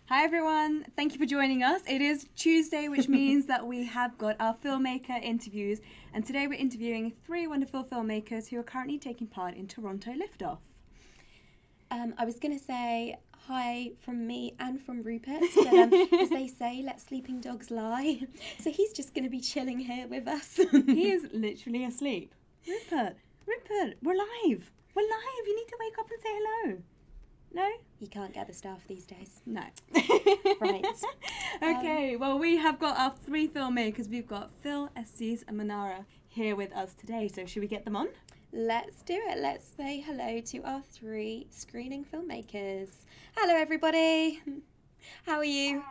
Hi everyone, thank you for joining us. It is Tuesday, which means that we have got our filmmaker interviews, and today we're interviewing three wonderful filmmakers who are currently taking part in Toronto Liftoff. I was going to say hi from me and from Rupert, but as they say, let sleeping dogs lie. So he's just going to be chilling here with us. He is literally asleep. Rupert, we're live. We're live. You need to wake up and say hello. No? You can't get the staff these days. No. Right. Okay, well, we have got our three filmmakers. We've got Phil, Estes, and Manara here with us today. So should we get them on? Let's do it. Let's say hello to our three screening filmmakers. Hello, everybody. How are you?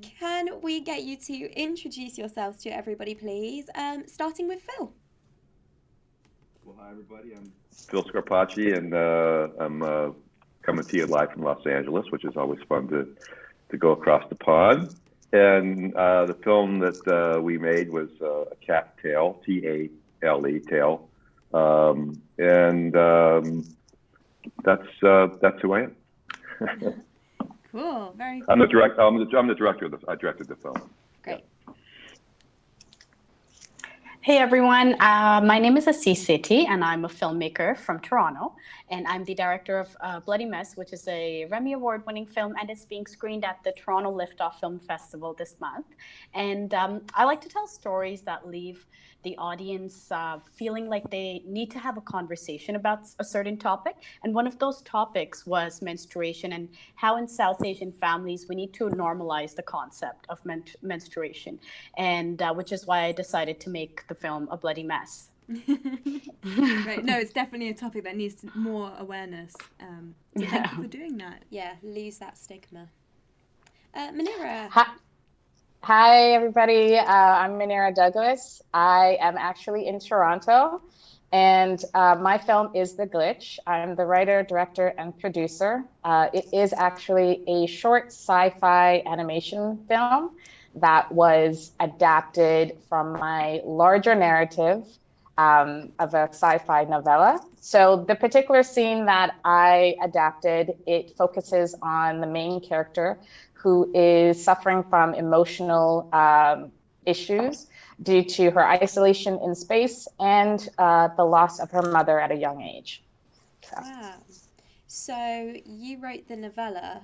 Can we get you to introduce yourselves to everybody, please? Starting with Phil. Well, hi, everybody. I'm Phil Scarpacci, and I'm coming to you live from Los Angeles, which is always fun to go across the pond. And the film that we made was A Cat Tale, T-A-L-E, Tale. That's who I am. Cool, very cool. I'm the director. I directed the film. Great. Hey everyone, my name is Assis Sethi and I'm a filmmaker from Toronto, and I'm the director of Bloody Mess, which is a Remmy Award-winning film, and it's being screened at the Toronto Liftoff Film Festival this month. And I like to tell stories that leave the audience feeling like they need to have a conversation about a certain topic. And one of those topics was menstruation, and how in South Asian families we need to normalize the concept of menstruation, and which is why I decided to make the film A Bloody Mess. Right. No, it's definitely a topic that needs more awareness. So thank you for doing that. Yeah, lose that stigma. Manira. Hi, everybody. I'm Manira Douglas. I am actually in Toronto, and my film is The Glitch. I'm the writer, director, and producer. It is actually a short sci-fi animation film that was adapted from my larger narrative of a sci-fi novella. So the particular scene that I adapted, it focuses on the main character who is suffering from emotional issues due to her isolation in space and the loss of her mother at a young age. So. Wow. So you wrote the novella.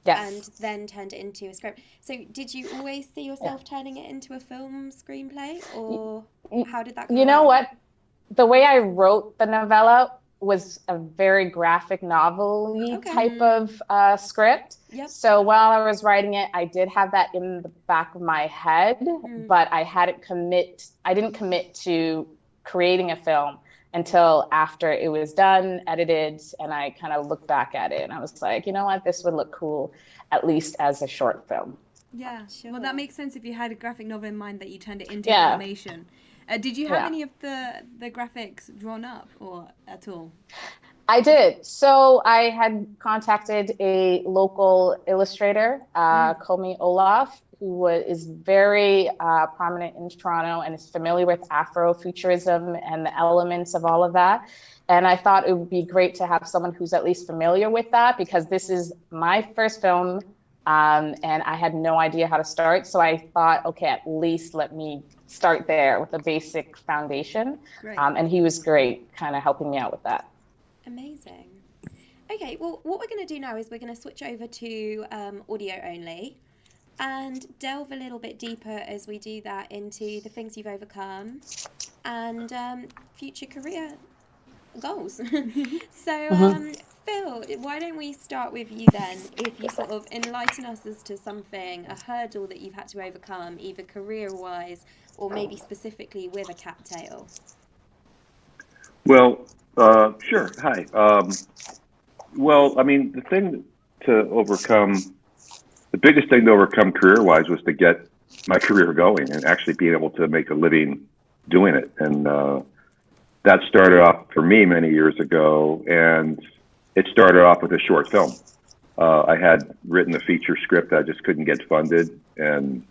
Yes. And then turned it into a script. So did you always see yourself turning it into a film screenplay, or how did that come You know about? what? The way I wrote the novella was a very graphic novel-y type of script. Yep. So while I was writing it, I did have that in the back of my head, but I didn't commit to creating a film until after it was done, edited, and I kind of looked back at it and I was like, you know what, this would look cool, at least as a short film. Yeah, sure. Well, that makes sense if you had a graphic novel in mind that you turned it into animation. Did you have any of the graphics drawn up or at all? I did. So I had contacted a local illustrator, Komi Olaf, who is very prominent in Toronto and is familiar with Afrofuturism and the elements of all of that. And I thought it would be great to have someone who's at least familiar with that, because this is my first film and I had no idea how to start. So I thought, okay, at least let me start there with a basic foundation. And he was great, kind of helping me out with that. Amazing. Okay, well, what we're going to do now is we're going to switch over to audio only and delve a little bit deeper as we do that into the things you've overcome and future career goals. So, Phil, why don't we start with you then? If you sort of enlighten us as to something, a hurdle that you've had to overcome, either career-wise or maybe specifically with A Cat Tale. Well, sure. Hi. Well, I mean, the biggest thing to overcome career-wise was to get my career going and actually being able to make a living doing it. And that started off for me many years ago, and it started off with a short film. I had written a feature script. I just couldn't get funded. And,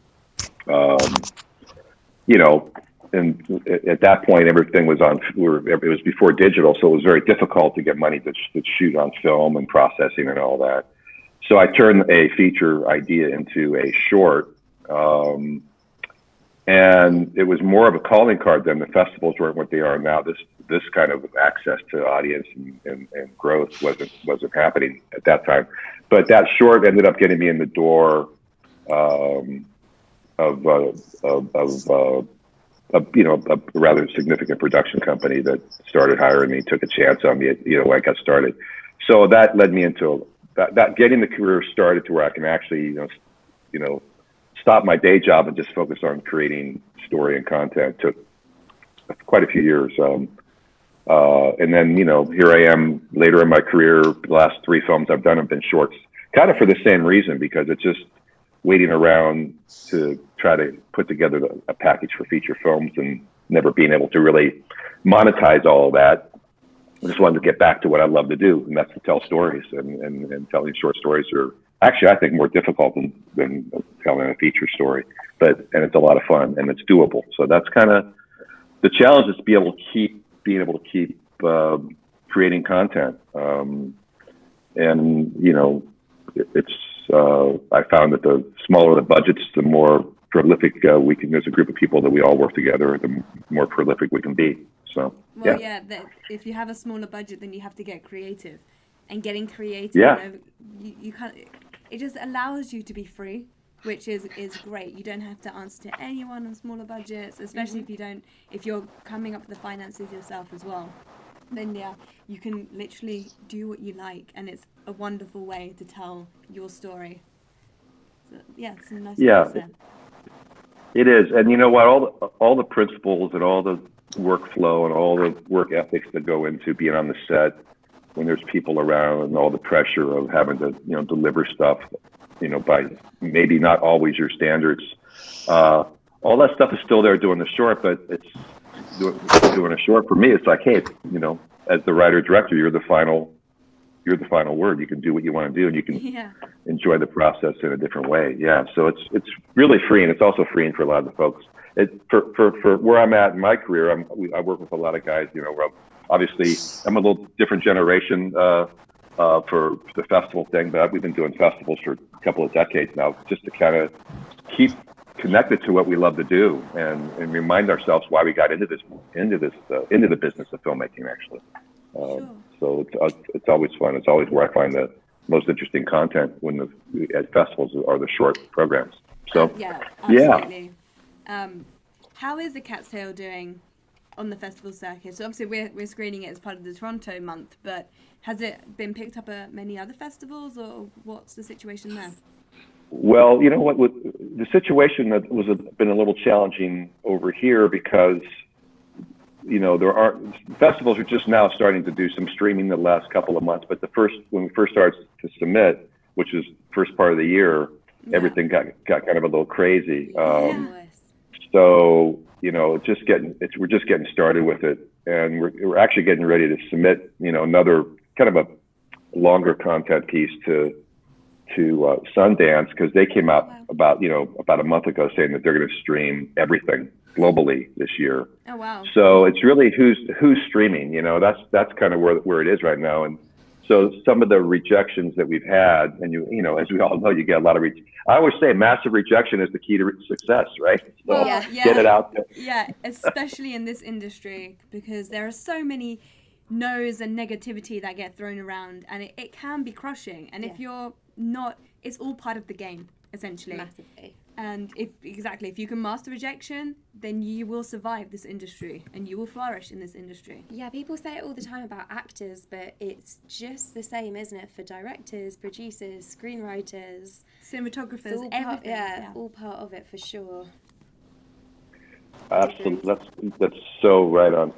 and at that point, everything was it was before digital, so it was very difficult to get money to shoot on film and processing and all that. So I turned a feature idea into a short. And it was more of a calling card then. The festivals weren't what they are now. This kind of access to audience and growth wasn't happening at that time. But that short ended up getting me in the door of a rather significant production company that started hiring me, took a chance on me, when I got started. So that led me into that getting the career started to where I can actually, stop my day job and just focus on creating story and content. Took quite a few years. And then, here I am later in my career. The last 3 films I've done have been shorts, kind of for the same reason, because it's just waiting around to try to put together a package for feature films and never being able to really monetize all of that. I just wanted to get back to what I love to do, and that's to tell stories. And telling short stories are actually, I think, more difficult than telling a feature story. And it's a lot of fun, and it's doable. So that's kind of the challenge, is to be able to keep creating content. I found that the smaller the budgets, the more prolific we can. There's a group of people that we all work together, the more prolific we can be. So if you have a smaller budget, then you have to get creative, and getting creative. You can't. It just allows you to be free, which is great. You don't have to answer to anyone on smaller budgets, especially if you're coming up with the finances yourself as well. Then you can literally do what you like, and it's a wonderful way to tell your story. So, it's a nice way. It is. And you know what, all the principles and all the workflow and all the work ethics that go into being on the set when there's people around, and all the pressure of having to deliver stuff by maybe not always your standards, all that stuff is still there doing the short. But it's doing a short, for me, it's like, hey, as the writer director, you're the final word. You can do what you want to do, and you can enjoy the process in a different way. So it's really freeing. It's also freeing for a lot of the folks. For where I'm at in my career, I work with a lot of guys. Obviously, I'm a little different generation for the festival thing, but we've been doing festivals for a couple of decades now, just to kind of keep connected to what we love to do, and remind ourselves why we got into the business of filmmaking, actually. So it's always fun. It's always where I find the most interesting content at festivals are the short programs. So absolutely. How is The Cat's Tail doing on the festival circuit? So obviously we're screening it as part of the Toronto month, but has it been picked up at many other festivals, or what's the situation there? Well, you know what, the situation that been a little challenging over here, because festivals are just now starting to do some streaming the last couple of months, but when we first started to submit, which is first part of the year, everything got kind of a little crazy. So we're just getting started with it, and we're actually getting ready to submit another kind of a longer content piece to Sundance, because they came out about a month ago saying that they're going to stream everything globally this year. Oh wow! So it's really who's streaming. That's kind of where it is right now. And so some of the rejections that we've had, and as we all know, you get a lot of I always say massive rejection is the key to success, right? So get it out there. Yeah, especially in this industry, because there are so many no's and negativity that get thrown around, and it can be crushing. And if you're not, it's all part of the game, essentially. Massively. And if you can master rejection, then you will survive this industry and you will flourish in this industry. Yeah, people say it all the time about actors, but it's just the same, isn't it, for directors, producers, screenwriters, cinematographers, everything. All part of it for sure. Absolutely, that's so right on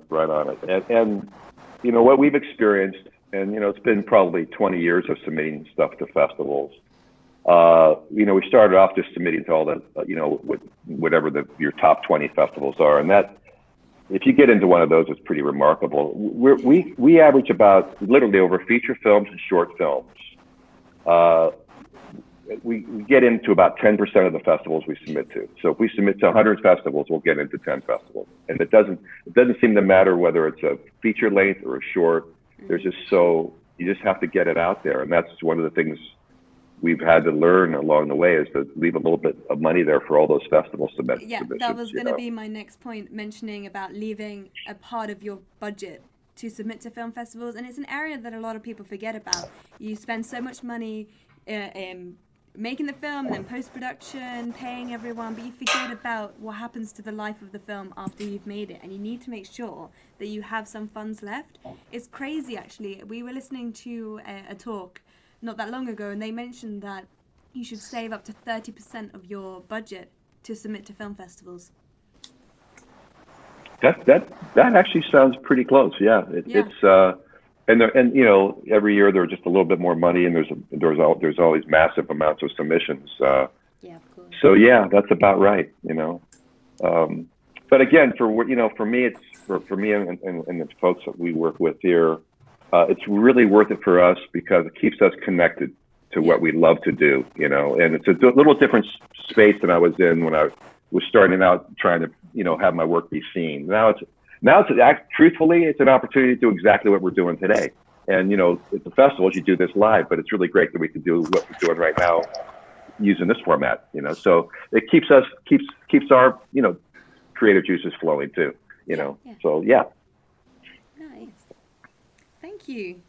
it. And what we've experienced, and it's been probably 20 years of submitting stuff to festivals. We started off just submitting to all the, whatever your top 20 festivals are, and that, if you get into one of those, it's pretty remarkable. We average about literally over feature films and short films. We get into about 10% of the festivals we submit to. So if we submit to 100 festivals, we'll get into 10 festivals, and it doesn't seem to matter whether it's a feature length or a short. You just have to get it out there, and that's one of the things we've had to learn along the way is to leave a little bit of money there for all those festival submissions. Yeah, that was going to be my next point, mentioning about leaving a part of your budget to submit to film festivals, and it's an area that a lot of people forget about. You spend so much money in making the film and then post-production, paying everyone, but you forget about what happens to the life of the film after you've made it, and you need to make sure that you have some funds left. It's crazy, actually. We were listening to a talk not that long ago, and they mentioned that you should save up to 30% of your budget to submit to film festivals. That actually sounds pretty close. Yeah, it's and you know, every year there's just a little bit more money, and there's always massive amounts of submissions. Yeah, of course. So yeah, that's about right. You know, but again, for me, it's for me and the folks that we work with here, it's really worth it for us because it keeps us connected to what we love to do. You know, and it's a little different space than I was in when I was starting out trying to, you know, have my work be seen. Truthfully, it's an opportunity to do exactly what we're doing today. And, you know, at the festivals, you do this live, but it's really great that we can do what we're doing right now using this format, you know. So it keeps our, you know, creative juices flowing too, you know. Yeah. So, yeah. Nice. Thank you.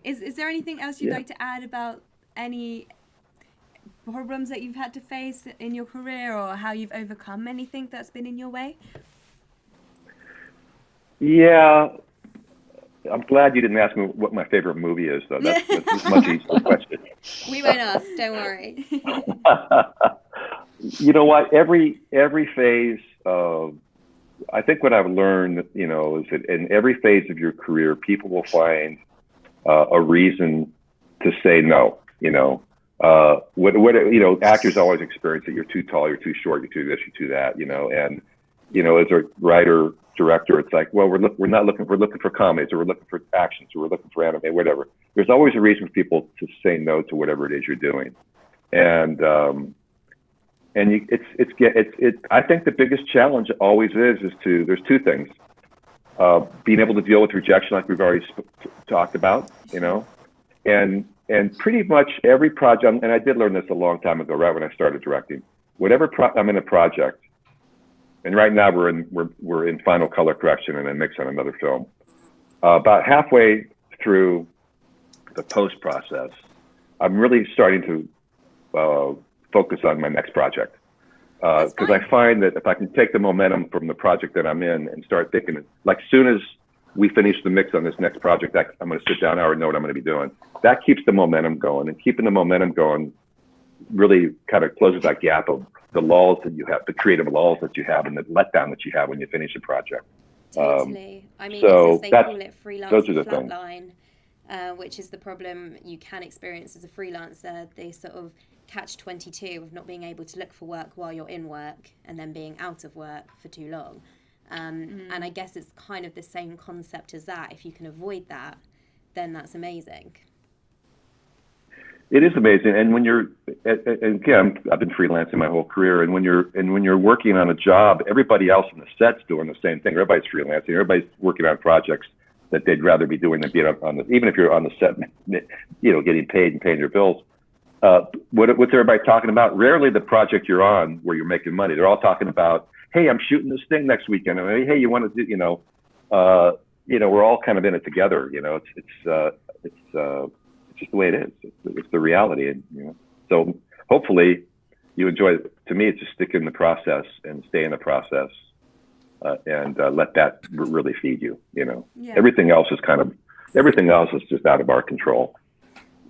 Is there anything else you'd like to add about any problems that you've had to face in your career, or how you've overcome anything that's been in your way? Yeah, I'm glad you didn't ask me what my favorite movie is, though. That's a much easier question. We won't ask, don't worry. You know what? Every phase of, I think what I've learned, you know, is that in every phase of your career, people will find a reason to say no. You know, you know, actors always experience that you're too tall, you're too short, you're too this, you're too that. You know, and you know, as a writer, director, it's like, well, we're looking for comedies, or we're looking for actions, or we're looking for anime, whatever. There's always a reason for people to say no to whatever it is you're doing, and I think the biggest challenge always is there's two things: being able to deal with rejection, like we've already talked about, you know, and pretty much every project, and I did learn this a long time ago, right when I started directing. Whatever I'm in a project. And right now we're in final color correction and then mix on another film. About halfway through the post process, I'm really starting to focus on my next project, because I find that if I can take the momentum from the project that I'm in and start thinking, like, soon as we finish the mix on this next project, I'm going to sit down, I already know what I'm going to be doing. That keeps the momentum going, and keeping the momentum going really kind of closes that gap of the lulls that you have, the creative lulls that you have, and the letdown that you have when you finish a project. Totally. I mean, so they call it freelancer things. flatline, which is the problem you can experience as a freelancer. They sort of catch-22 of not being able to look for work while you're in work, and then being out of work for too long. And I guess it's kind of the same concept as that. If you can avoid that, then that's amazing. It is amazing, and when you're, and again, I've been freelancing my whole career, and when you're working on a job, everybody else on the set's doing the same thing. Everybody's freelancing. Everybody's working on projects that they'd rather be doing than being on the, even if you're on the set, you know, getting paid and paying your bills. What's everybody talking about? Rarely the project you're on where you're making money. They're all talking about, hey, I'm shooting this thing next weekend, and hey, you want to do, you know, we're all kind of in it together. You know, it's just the way it is. It's the reality, and you know. So hopefully you enjoy it. To me, it's just stick in the process and stay in the process, and let that really feed you. You know, everything else is just out of our control.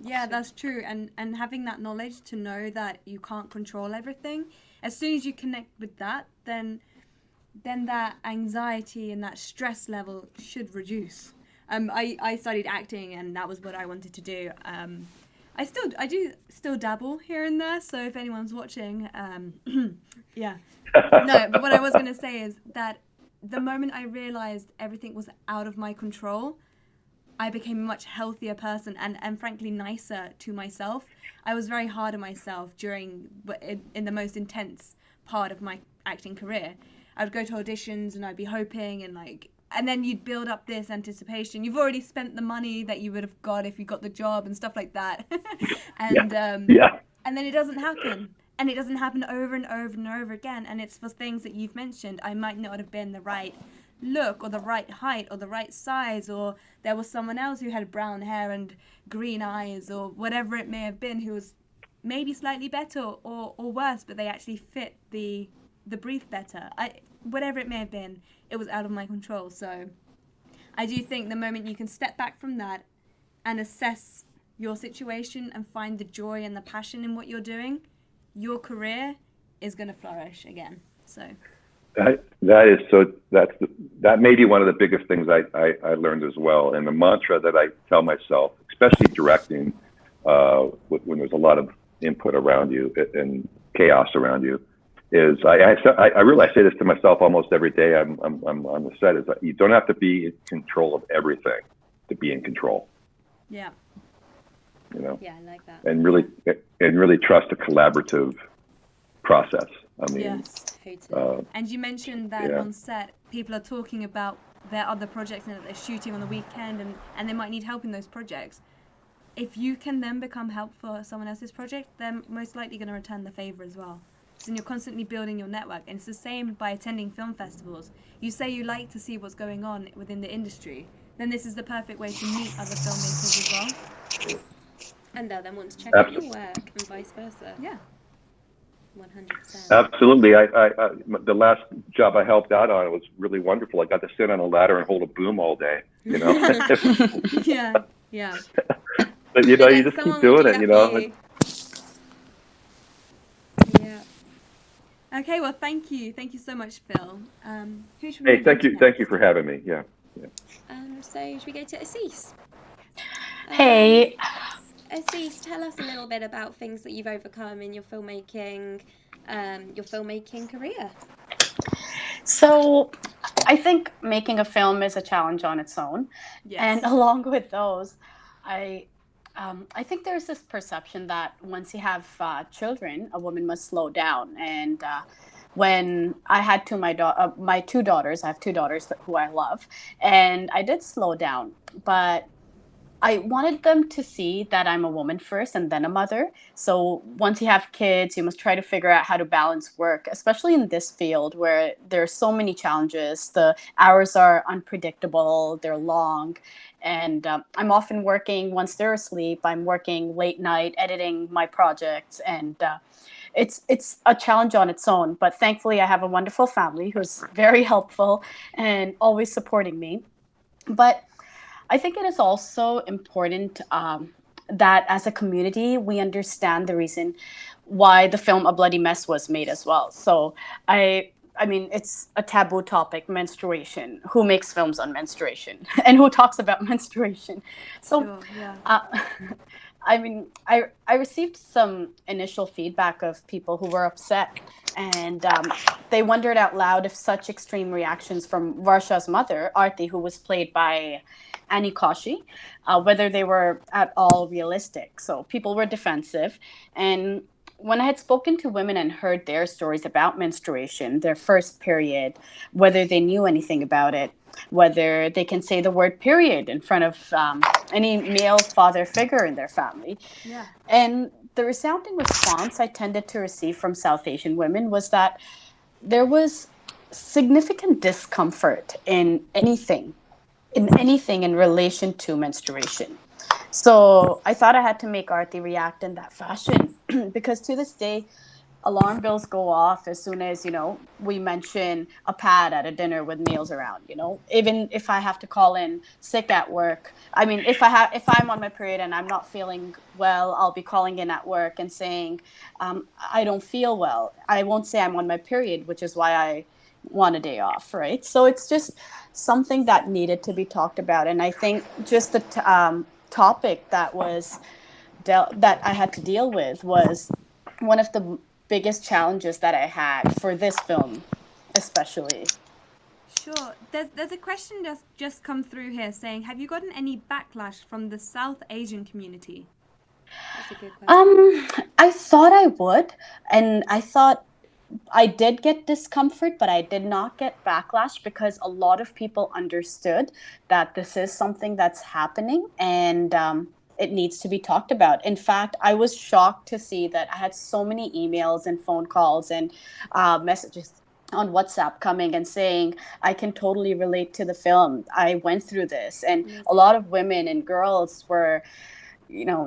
Yeah, that's true. And having that knowledge to know that you can't control everything, as soon as you connect with that, then that anxiety and that stress level should reduce. I studied acting, and that was what I wanted to do. I do still dabble here and there, so if anyone's watching, yeah. No, but what I was going to say is that the moment I realized everything was out of my control, I became a much healthier person and frankly nicer to myself. I was very hard on myself in the most intense part of my acting career. I would go to auditions and I'd be hoping and like and then you'd build up this anticipation. You've already spent the money that you would have got if you got the job and stuff like that. And and then it doesn't happen. And it doesn't happen over and over and over again. And it's for things that you've mentioned. I might not have been the right look or the right height or the right size, or there was someone else who had brown hair and green eyes or whatever it may have been, who was maybe slightly better or worse, but they actually fit the brief better. Whatever it may have been, it was out of my control. So I do think the moment you can step back from that and assess your situation and find the joy and the passion in what you're doing, your career is going to flourish again. So that may be one of the biggest things I learned as well. And the mantra that I tell myself, especially directing, when there's a lot of input around you and chaos around you, is I realize I say this to myself almost every day I'm on the set, is that you don't have to be in control of everything to be in control. Yeah. Yeah, I like that. And really trust a collaborative process. I mean, yes, totally. And you mentioned that on set, people are talking about their other projects and that they're shooting on the weekend, and they might need help in those projects. If you can then become help for someone else's project, they're most likely going to return the favor as well. So you're constantly building your network. And it's the same by attending film festivals. You say you like to see what's going on within the industry, then this is the perfect way to meet other filmmakers as well. And they'll then want to check out your work and vice versa. Yeah. 100%. Absolutely. I the last job I helped out on, it was really wonderful. I got to sit on a ladder and hold a boom all day, you know. Yeah. But you know, you just keep doing it, you know. Yeah. Okay, well, thank you so much, Phil. Who should we Hey, thank you for having me. Yeah. So should we go to Assis? Hey. Assis, tell us a little bit about things that you've overcome in your filmmaking career. So I think making a film is a challenge on its own. Yes. And along with those, I think there's this perception that once you have children, a woman must slow down. And when I had my two daughters, I have two daughters who I love, and I did slow down, but I wanted them to see that I'm a woman first and then a mother. So once you have kids, you must try to figure out how to balance work, especially in this field where there are so many challenges. The hours are unpredictable, they're long, and I'm often working once they're asleep. I'm working late night, editing my projects, and it's a challenge on its own. But thankfully, I have a wonderful family who's very helpful and always supporting me. But I think it is also important that as a community, we understand the reason why the film A Bloody Mess was made as well. So I mean, it's a taboo topic, menstruation. Who makes films on menstruation? And who talks about menstruation? So, sure, yeah. I mean, I received some initial feedback of people who were upset, and they wondered out loud if such extreme reactions from Varsha's mother, Aarti, who was played by Annie Kaushi, whether they were at all realistic. So people were defensive. And when I had spoken to women and heard their stories about menstruation, their first period, whether they knew anything about it, whether they can say the word period in front of any male father figure in their family. Yeah. And the resounding response I tended to receive from South Asian women was that there was significant discomfort in anything in relation to menstruation. So I thought I had to make Aarti react in that fashion because to this day, alarm bells go off as soon as, we mention a pad at a dinner with males around, even if I have to call in sick at work. I mean, if I'm on my period and I'm not feeling well, I'll be calling in at work and saying, I don't feel well. I won't say I'm on my period, which is why I want a day off, right? So it's just something that needed to be talked about. And I think just the topic that I had to deal with was one of the biggest challenges that I had for this film, especially. Sure. There's a question just come through here saying, have you gotten any backlash from the South Asian community? That's a good question. I thought I would, and I thought I did get discomfort, but I did not get backlash because a lot of people understood that this is something that's happening, and it needs to be talked about. In fact, I was shocked to see that I had so many emails and phone calls and messages on WhatsApp coming and saying, I can totally relate to the film. I went through this. And a lot of women and girls were,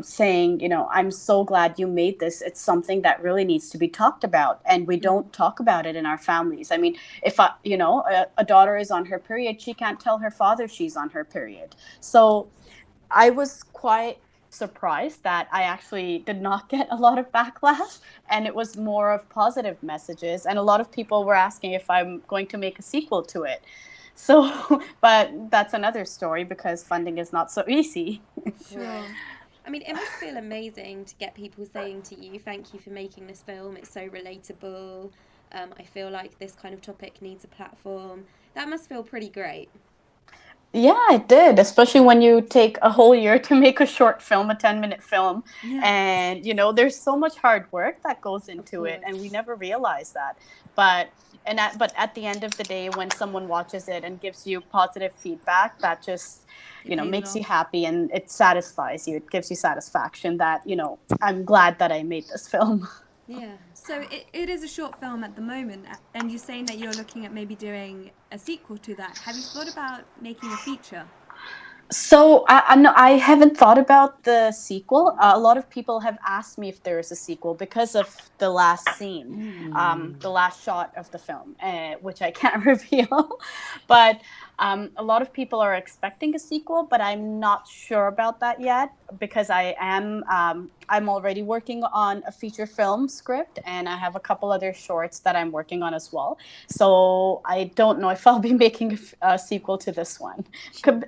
saying, I'm so glad you made this. It's something that really needs to be talked about. And we don't talk about it in our families. I mean, if a daughter is on her period, she can't tell her father she's on her period. So I was quite surprised that I actually did not get a lot of backlash, and it was more of positive messages. And a lot of people were asking if I'm going to make a sequel to it. So, but that's another story because funding is not so easy. Sure. I mean, it must feel amazing to get people saying to you, thank you for making this film. It's so relatable. I feel like this kind of topic needs a platform. That must feel pretty great. Yeah, it did, especially when you take a whole year to make a short film, a 10-minute film. Yeah. And, there's so much hard work that goes into it, and we never realize that. But at the end of the day, when someone watches it and gives you positive feedback, that just, makes you happy, and it satisfies you. It gives you satisfaction that, I'm glad that I made this film. Yeah. So it is a short film at the moment, and you're saying that you're looking at maybe doing a sequel to that. Have you thought about making a feature? So I haven't thought about the sequel. A lot of people have asked me if there is a sequel because of the last scene, the last shot of the film, which I can't reveal. But a lot of people are expecting a sequel, but I'm not sure about that yet because I'm already working on a feature film script, and I have a couple other shorts that I'm working on as well. So I don't know if I'll be making a sequel to this one,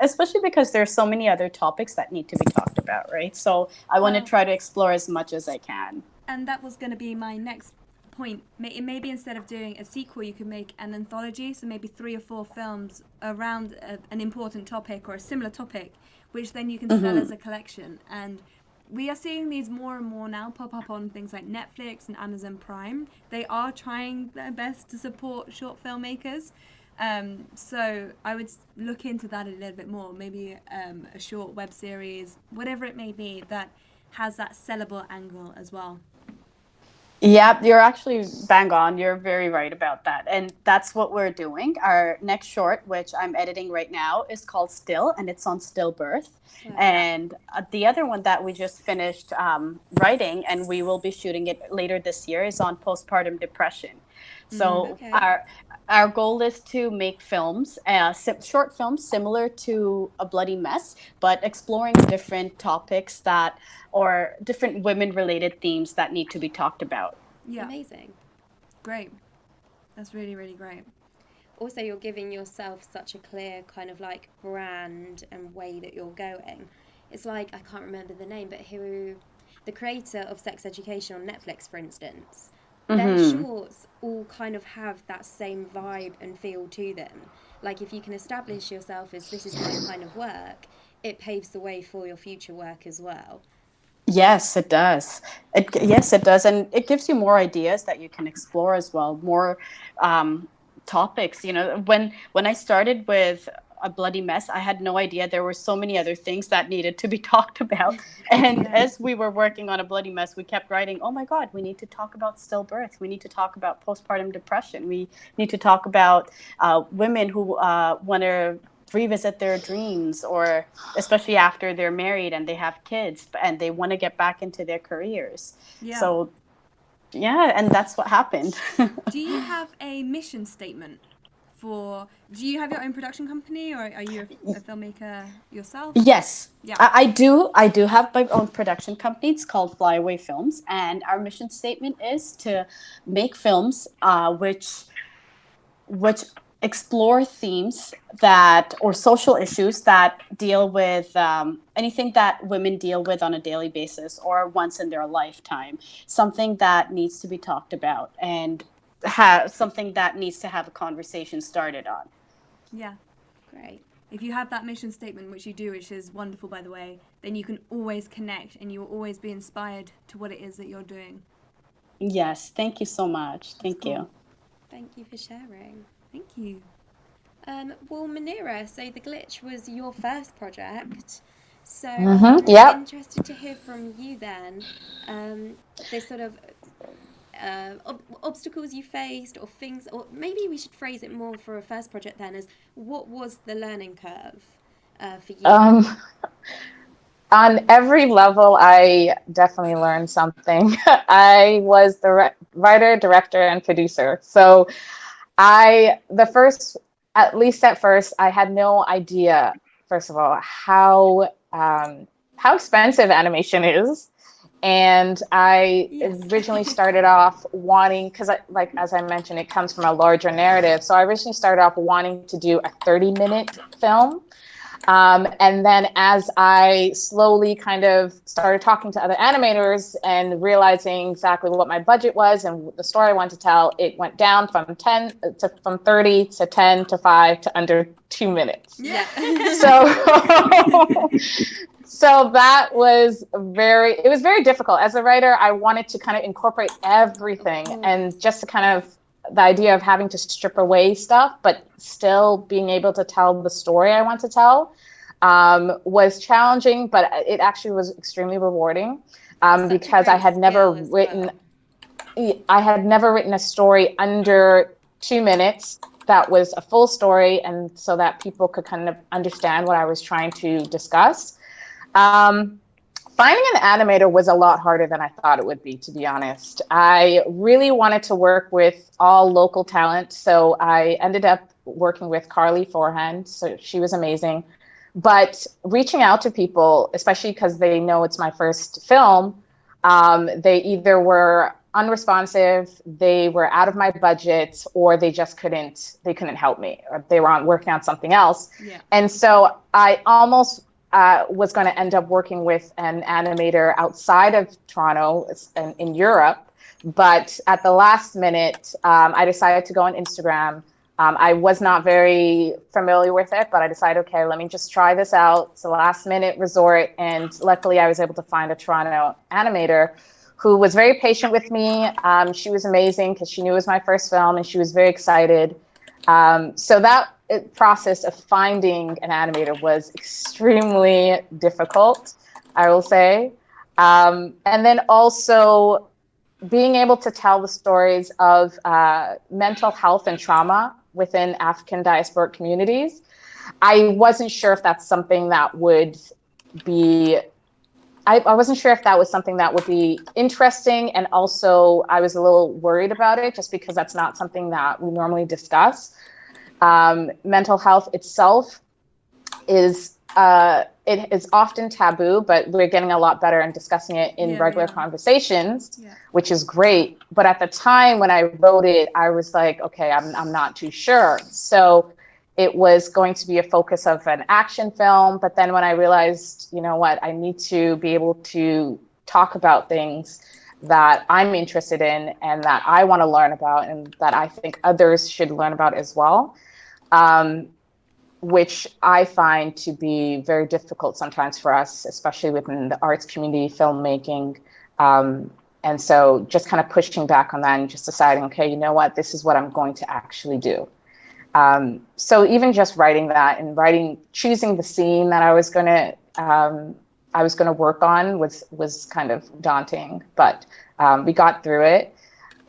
especially because there's so many other topics that need to be talked about, right? So I want to try to explore as much as I can. And that was going to be my next point. Maybe instead of doing a sequel, you could make an anthology, so maybe 3 or 4 films around an important topic or a similar topic, which then you can sell as a collection. And we are seeing these more and more now pop up on things like Netflix and Amazon Prime. They are trying their best to support short filmmakers. So I would look into that a little bit more. Maybe a short web series, whatever it may be, that has that sellable angle as well. Yeah, you're actually bang on. You're very right about that. And that's what we're doing. Our next short, which I'm editing right now, is called Still, and it's on stillbirth. Yeah. And the other one that we just finished writing, and we will be shooting it later this year, is on postpartum depression. So our goal is to make films, short films similar to A Bloody Mess, but exploring different topics or different women-related themes that need to be talked about. Yeah. Amazing. Great. That's really, really great. Also, you're giving yourself such a clear kind of like brand and way that you're going. It's like, I can't remember the name, but the creator of Sex Education on Netflix, for instance, their shorts all kind of have that same vibe and feel to them. Like, if you can establish yourself as this is my kind of work, it paves the way for your future work as well. Yes, it does. Yes, it does. And it gives you more ideas that you can explore as well, more topics. When I started with A Bloody Mess, I had no idea there were so many other things that needed to be talked about. And as we were working on A Bloody Mess, we kept writing, oh my God, we need to talk about stillbirth. We need to talk about postpartum depression. We need to talk about women who want to revisit their dreams, or especially after they're married and they have kids and they want to get back into their careers. So and that's what happened. Do you have a mission statement do you have your own production company, or are you a filmmaker yourself? Yes. I do have my own production company. It's called Flyaway Films, and our mission statement is to make films which explore themes or social issues that deal with anything that women deal with on a daily basis or once in their lifetime. Something that needs to be talked about and something that needs to have a conversation started on. Yeah, great. If you have that mission statement, which you do, which is wonderful, by the way, then you can always connect and you will always be inspired to what it is that you're doing. Yes, thank you so much. Thank you. Thank you for sharing. Thank you. Well, Manira, so The Glitch was your first project. So Yep. interested to hear from you then, the sort of obstacles you faced or things, or maybe we should phrase it more for a first project then as what was the learning curve for you? On every level, I definitely learned something. I was the writer, director, and producer. So at least at first, I had no idea, first of all, how expensive animation is. And I Yes. originally started off wanting, because like as I mentioned, it comes from a larger narrative. So I originally started off wanting to do a 30-minute film. And then as I slowly kind of started talking to other animators and realizing exactly what my budget was and the story I wanted to tell, it went down from 30 to 10 to 5 to under 2 minutes. Yeah. So so that was it was very difficult. As a writer, I wanted to kind of incorporate everything, and just to kind of the idea of having to strip away stuff, but still being able to tell the story I want to tell was challenging, but it actually was extremely rewarding because I had never written a story under 2 minutes that was a full story, and so that people could kind of understand what I was trying to discuss. Finding an animator was a lot harder than I thought it would be, to be honest. I really wanted to work with all local talent, so I ended up working with Carly Forehand, so she was amazing. But reaching out to people, especially because they know it's my first film, they either were unresponsive, they were out of my budget, or they just couldn't help me, or they were working on something else. Yeah. And so I almost was going to end up working with an animator outside of Toronto in Europe. But at the last minute, I decided to go on Instagram. I was not very familiar with it, but I decided, okay, let me just try this out. It's a last minute resort. And luckily I was able to find a Toronto animator who was very patient with me. She was amazing because she knew it was my first film and she was very excited. So that process of finding an animator was extremely difficult, I will say. And then also being able to tell the stories of mental health and trauma within African diasporic communities. I wasn't sure if that's something that would be, I wasn't sure if that was something that would be interesting. And also I was a little worried about it just because that's not something that we normally discuss. Mental health itself is it is often taboo, but we're getting a lot better in discussing it in regular conversations, which is great. But at the time when I wrote it, I was like, okay, I'm not too sure. So it was going to be a focus of an action film. But then when I realized, you know what, I need to be able to talk about things that I'm interested in and that I want to learn about and that I think others should learn about as well. Which I find to be very difficult sometimes for us, especially within the arts community, filmmaking. And so just kind of pushing back on that and just deciding, okay, you know what, this is what I'm going to actually do. So even just writing that and choosing the scene that I was going to work on was kind of daunting, but we got through it.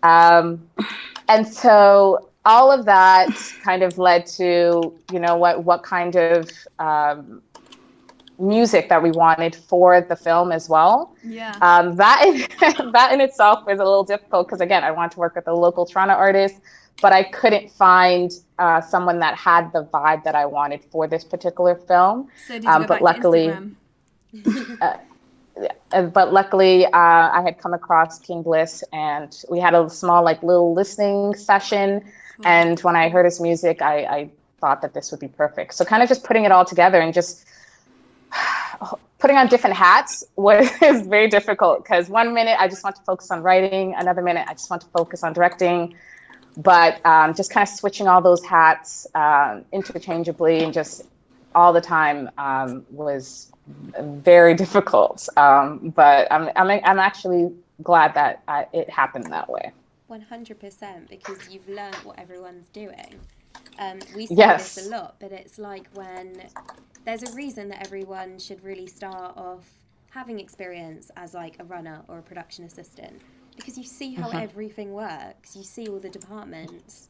And so all of that kind of led to, you know, what kind of music that we wanted for the film as well. Yeah. That in itself was a little difficult because, again, I wanted to work with a local Toronto artist, but I couldn't find someone that had the vibe that I wanted for this particular film. So did you go back to Instagram? But luckily, I had come across King Bliss, and we had a small, little listening session. And when I heard his music, I thought that this would be perfect. So kind of just putting it all together and just putting on different hats was very difficult because 1 minute I just want to focus on writing, another minute I just want to focus on directing. But just kind of switching all those hats interchangeably and just all the time was very difficult. But I'm actually glad that it happened that way. 100%, because you've learned what everyone's doing. We say Yes. this a lot, but it's like when there's a reason that everyone should really start off having experience as like a runner or a production assistant, because you see how everything works. You see all the departments.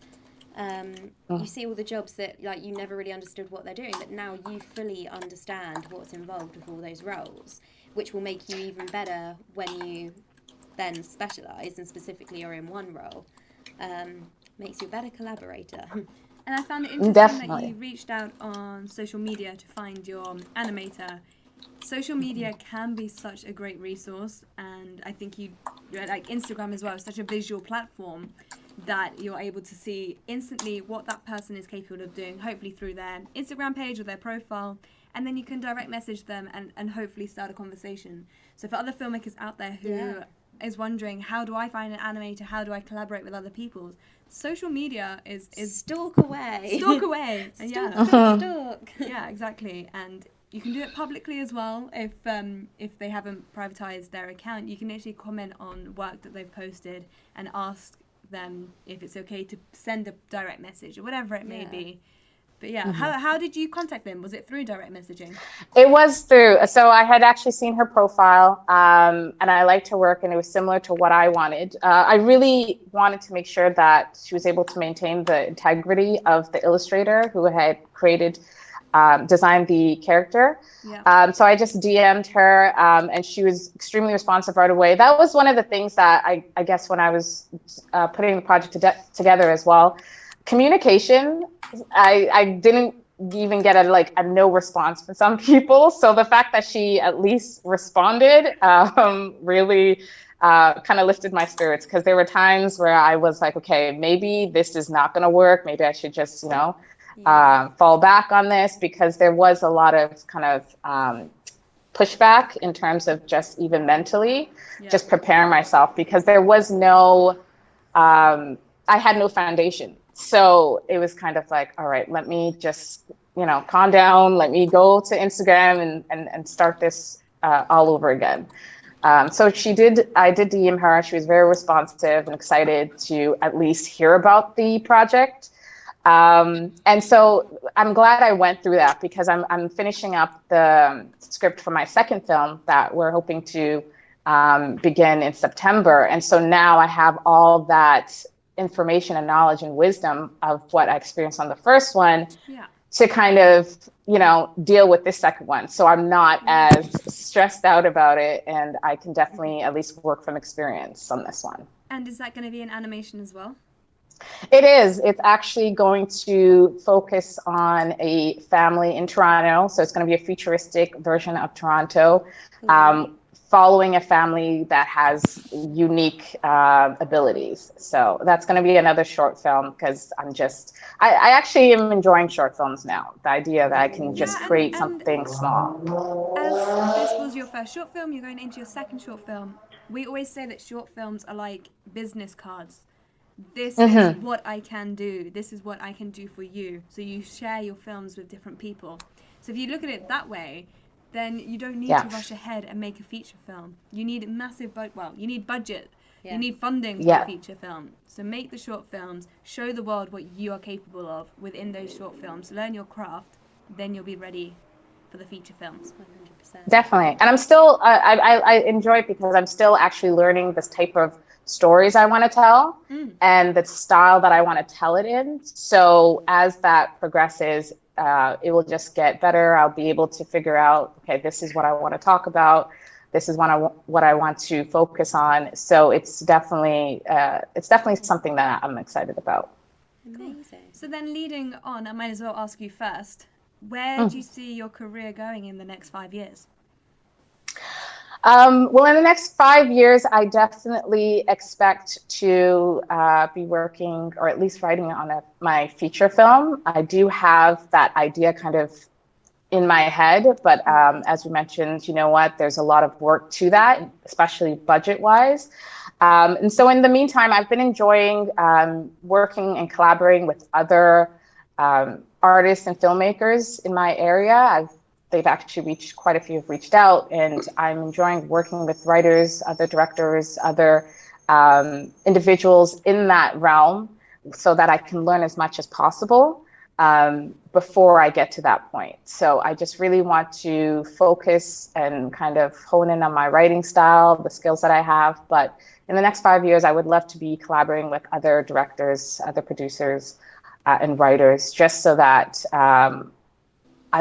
You see all the jobs that like you never really understood what they're doing, but now you fully understand what's involved with all those roles, which will make you even better when you then specialise and specifically are in one role. Makes you a better collaborator. And I found it interesting Definitely. that you reached out on social media to find your animator. Social media can be such a great resource, and I think you like Instagram as well, such a visual platform that you're able to see instantly what that person is capable of doing, hopefully through their Instagram page or their profile, and then you can direct message them and hopefully start a conversation. So for other filmmakers out there who is wondering, how do I find an animator, how do I collaborate with other people, social media is Stalk away. Stalk away. And Stalk. yeah, exactly. And you can do it publicly as well. If they haven't privatized their account, you can actually comment on work that they've posted and ask them if it's okay to send a direct message or whatever it may be. But yeah, how did you contact them? Was it through direct messaging? It was through, so I had actually seen her profile, and I liked her work, and it was similar to what I wanted. I really wanted to make sure that she was able to maintain the integrity of the illustrator who had designed the character. Yeah. So I just DM'd her, and she was extremely responsive right away. That was one of the things that I guess when I was putting the project together as well. Communication, I didn't even get a no response from some people. So the fact that she at least responded really kind of lifted my spirits, because there were times where I was like, okay, maybe this is not going to work. Maybe I should just, fall back on this, because there was a lot of kind of pushback in terms of just even mentally, just preparing myself, because there was no, I had no foundation. So it was kind of like, all right, let me just, calm down. Let me go to Instagram and start this all over again. So I did DM her. She was very responsive and excited to at least hear about the project. And so I'm glad I went through that, because I'm finishing up the script for my second film that we're hoping to begin in September. And so now I have all that information and knowledge and wisdom of what I experienced on the first one to kind of, deal with this second one. So I'm not as stressed out about it, and I can definitely at least work from experience on this one. And is that going to be an animation as well? It is. It's actually going to focus on a family in Toronto. So it's going to be a futuristic version of Toronto, following a family that has unique abilities. So that's going to be another short film, because I actually am enjoying short films now. The idea that I can just create something small. As this was your first short film, you're going into your second short film. We always say that short films are like business cards. This is what I can do. This is what I can do for you. So you share your films with different people. So if you look at it that way, then you don't need to rush ahead and make a feature film. You need you need budget. Yeah. You need funding for a feature film. So make the short films, show the world what you are capable of within those short films, learn your craft, then you'll be ready for the feature films. 100%. Definitely. And I'm still, I enjoy it, because I'm still actually learning this type of stories I want to tell and the style that I want to tell it in. So as that progresses, it will just get better. I'll be able to figure out, okay, this is what I want to talk about. This is what I want to focus on. So it's definitely something that I'm excited about. Amazing. So then leading on, I might as well ask you first, where do you see your career going in the next 5 years? Well, in the next 5 years, I definitely expect to be working, or at least writing on my feature film. I do have that idea kind of in my head, but as we mentioned, there's a lot of work to that, especially budget-wise. And so in the meantime, I've been enjoying working and collaborating with other artists and filmmakers in my area. they've actually reached, quite a few have reached out, and I'm enjoying working with writers, other directors, other individuals in that realm, so that I can learn as much as possible before I get to that point. So I just really want to focus and kind of hone in on my writing style, the skills that I have. But in the next 5 years, I would love to be collaborating with other directors, other producers, and writers, just so that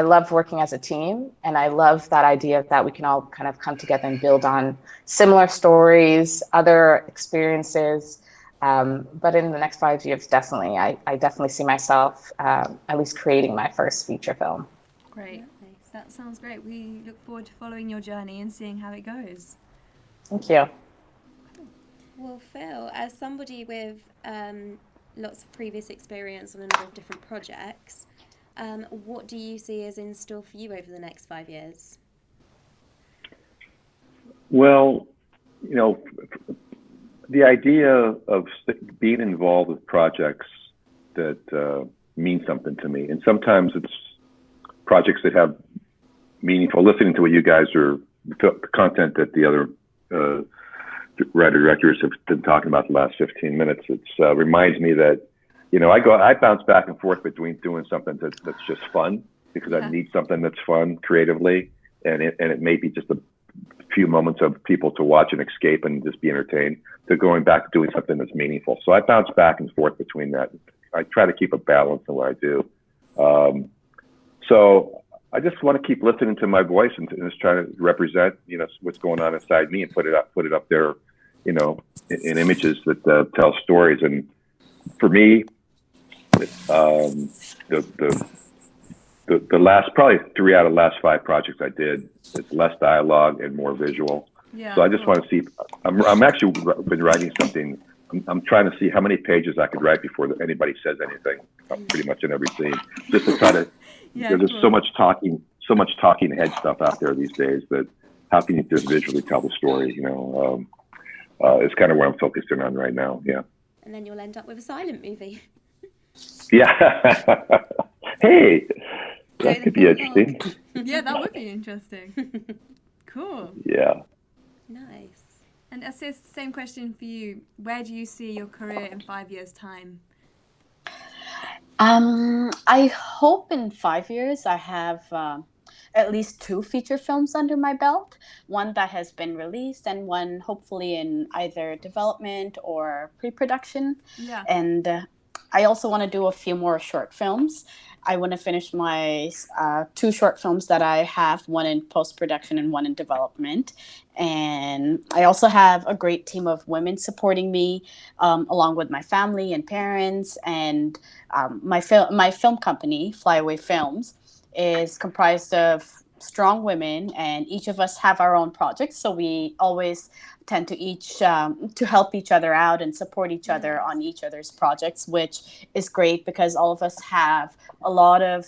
I love working as a team, and I love that idea that we can all kind of come together and build on similar stories, other experiences. But in the next 5 years, definitely, I definitely see myself at least creating my first feature film. Great. That sounds great. We look forward to following your journey and seeing how it goes. Thank you. Well, Phil, as somebody with lots of previous experience on a number of different projects, what do you see as in store for you over the next 5 years? Well, you know, the idea of being involved with projects that mean something to me, and sometimes it's projects that have meaningful. Listening to what you guys are, the content that the other writer-directors have been talking about the last 15 minutes, it reminds me that, you know, I bounce back and forth between doing something that's just fun, because I need something that's fun creatively, and it may be just a few moments of people to watch and escape and just be entertained, to going back to doing something that's meaningful. So I bounce back and forth between that. I try to keep a balance in what I do. So I just want to keep listening to my voice and just try to represent, you know, what's going on inside me, and put it up there, you know, in images that tell stories. And for me, the last, probably 3 out of the last 5 projects I did, it's less dialogue and more visual. Yeah, so I just want to see, I'm actually been writing something. I'm trying to see how many pages I could write before anybody says anything, pretty much in every scene, just to try to, because there's so much talking head stuff out there these days, that how can you just visually tell the story, you know? It's kind of where I'm focusing on right now. Yeah. And then you'll end up with a silent movie. Yeah. Hey, that could be interesting. Yeah, that would be interesting. Cool. Yeah. Nice. And Assis, same question for you. Where do you see your career in 5 years' time? I hope in 5 years I have at least 2 feature films under my belt, one that has been released and one hopefully in either development or pre-production. Yeah. And I also want to do a few more short films. I want to finish my 2 short films that I have, one in post-production and one in development. And I also have a great team of women supporting me, along with my family and parents. And my film company, Flyaway Films, is comprised of strong women, and each of us have our own projects. So we always tend to help each other out and support each other on each other's projects, which is great because all of us have a lot of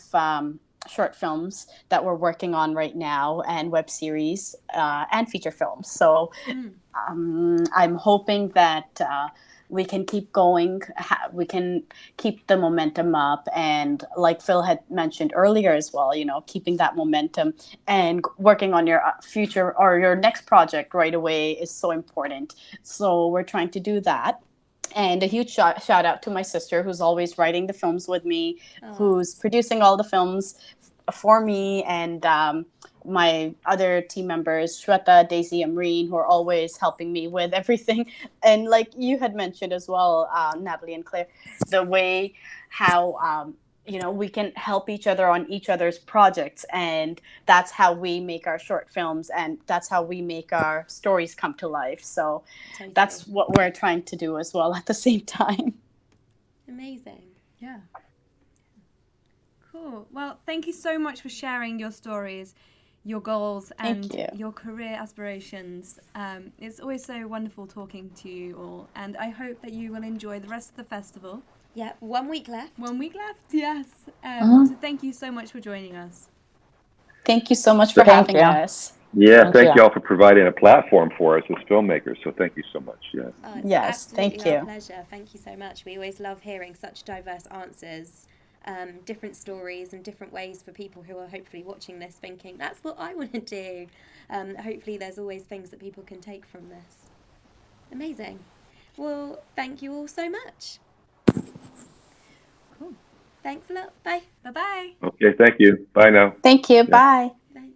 short films that we're working on right now, and web series and feature films. So I'm hoping that we can keep going, we can keep the momentum up, and like Phil had mentioned earlier as well, you know, keeping that momentum and working on your future or your next project right away is so important. So we're trying to do that. And a huge shout out to my sister, who's always writing the films with me, who's producing all the films for me, and my other team members, Shweta, Daisy, and Marine, who are always helping me with everything. And like you had mentioned as well, Natalie and Claire, the way how, you know, we can help each other on each other's projects. And that's how we make our short films, and that's how we make our stories come to life. So that's what we're trying to do as well at the same time. Amazing. Yeah. Cool. Well, thank you so much for sharing your stories, your goals, and your career aspirations. It's always so wonderful talking to you all, and I hope that you will enjoy the rest of the festival. Yeah, 1 week left. 1 week left, yes. So thank you so much for joining us. Thank you so much for having us. Yeah, thank you all for providing a platform for us as filmmakers. So thank you so much. Yes. Yes, thank you. Our pleasure. Thank you so much. We always love hearing such diverse answers different stories and different ways for people who are hopefully watching this thinking, that's what I want to do. Hopefully there's always things that people can take from this. Amazing. Well, thank you all so much. Cool. Thanks a lot. Bye. Bye-bye. Okay, thank you. Bye now. Thank you. Bye. Bye.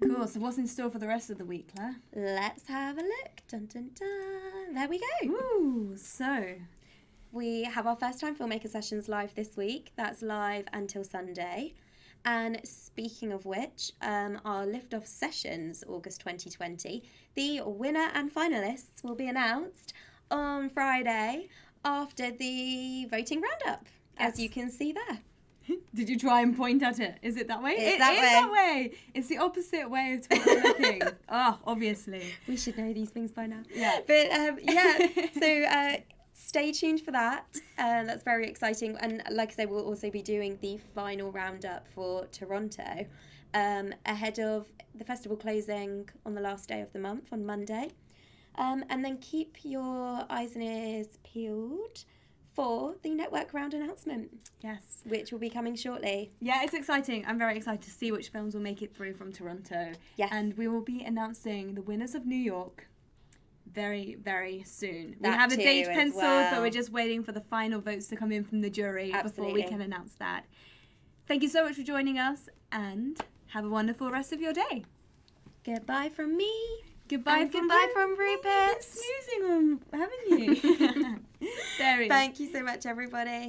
Cool. So what's in store for the rest of the week, Claire? Let's have a look. Dun, dun, dun. There we go. Ooh, so We have our first time filmmaker sessions live this week. That's live until Sunday. And speaking of which, our liftoff sessions, August 2020, the winner and finalists will be announced on Friday after the voting roundup, as you can see there. did you try and point at it? Is it that way? It's It that is way. that way. It's the opposite way of Twitter looking. Oh, obviously. We should know these things by now. Yeah. But so stay tuned for that. That's very exciting. And like I say, we'll also be doing the final roundup for Toronto ahead of the festival closing on the last day of the month on Monday. And then keep your eyes and ears peeled for the network round announcement, Yes. which will be coming shortly. Yeah, it's exciting. I'm very excited to see which films will make it through from Toronto. Yes. And we will be announcing the winners of New York very, very soon. We That have a too date as penciled, well. but we're just waiting for the final votes to come in from the jury before we Absolutely. can announce that. Thank you so much for joining us, and have a wonderful rest of your day. Goodbye from me. Goodbye And from goodbye you. from Rupert. You've been snoozing on, haven't you? There he is. Thank you so much, everybody.